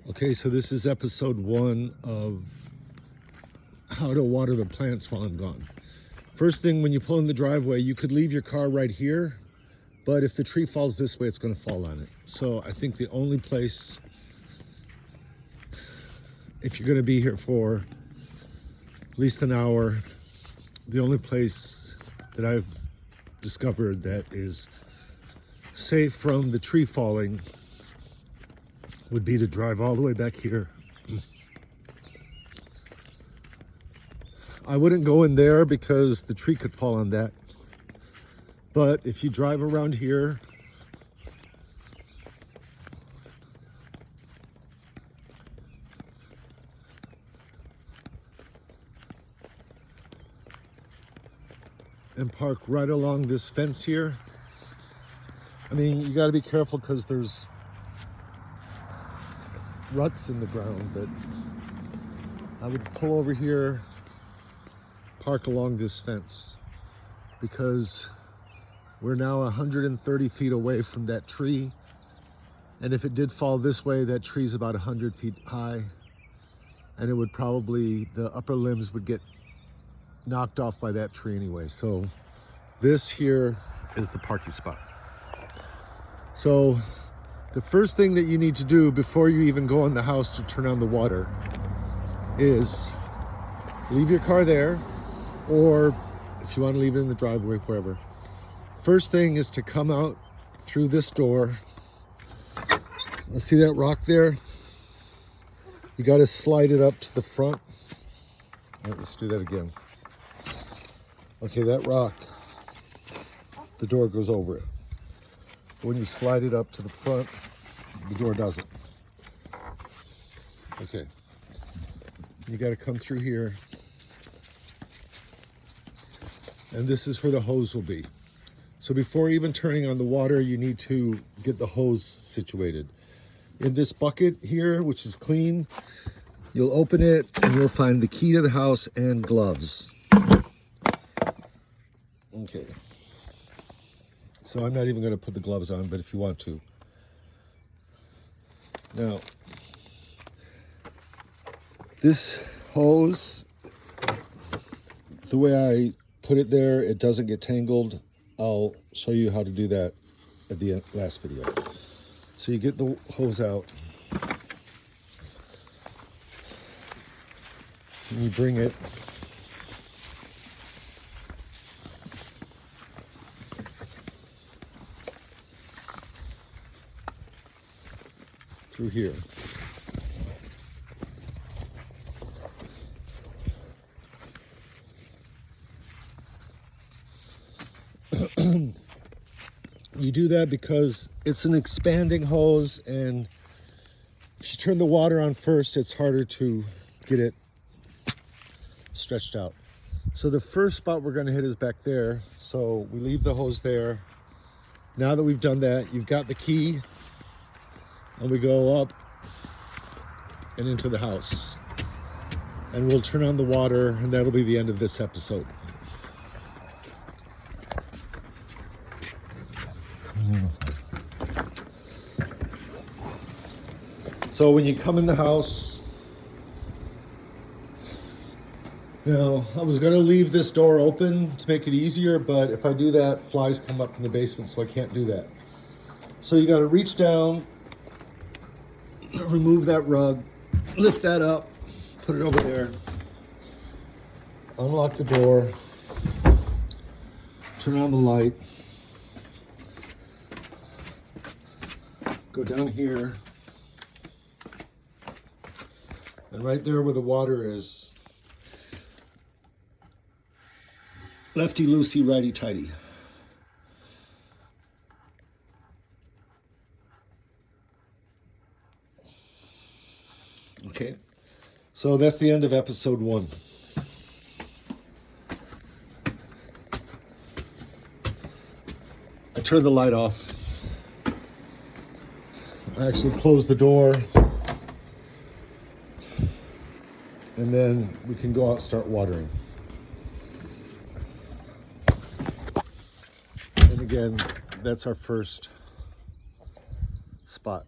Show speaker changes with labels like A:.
A: Okay, so this is episode 1 of how to water the plants while I'm gone. First thing, when you pull in the driveway, you could leave your car right here, but if the tree falls this way, it's going to fall on it. So I think the only place, if you're going to be here for at least an hour, the only place that I've discovered that is safe from the tree falling would be to drive all the way back here. I wouldn't go in there because the tree could fall on that. But if you drive around here, and park right along this fence here. I mean, you got to be careful because there's ruts in the ground, but I would pull over here, park along this fence, because we're now 130 feet away from that tree. And if it did fall this way, that tree's about 100 feet high, and it would probably, the upper limbs would get knocked off by that tree anyway. So this here is the parking spot. So the first thing that you need to do before you even go in the house to turn on the water is leave your car there, or if you want to leave it in the driveway, wherever. First thing is to come out through this door. See that rock there? You got to slide it up to the front. All right, let's do that again. Okay, that rock, the door goes over it. When you slide it up to the front, the door doesn't. Okay. You got to come through here. And this is where the hose will be. So before even turning on the water, you need to get the hose situated. In this bucket here, which is clean, you'll open it and you'll find the key to the house and gloves. Okay. So I'm not even going to put the gloves on, but if you want to. Now, this hose, the way I put it there, it doesn't get tangled. I'll show you how to do that at the last video. So you get the hose out. And you bring it through here. You do that because it's an expanding hose, and if you turn the water on first, it's harder to get it stretched out. So the first spot we're going to hit is back there. So we leave the hose there. Now that we've done that, you've got the key, and we go up and into the house. And we'll turn on the water, and that'll be the end of this episode. So when you come in the house, now I was going to leave this door open to make it easier, but if I do that, flies come up in the basement, so I can't do that. So you got to reach down, remove that rug, lift that up, put it over there, unlock the door, turn on the light, go down here, and right there where the water is, lefty loosey, righty tighty. Okay, so that's the end of episode 1. I turned the light off. I actually closed the door. And then we can go out and start watering. And again, that's our first spot.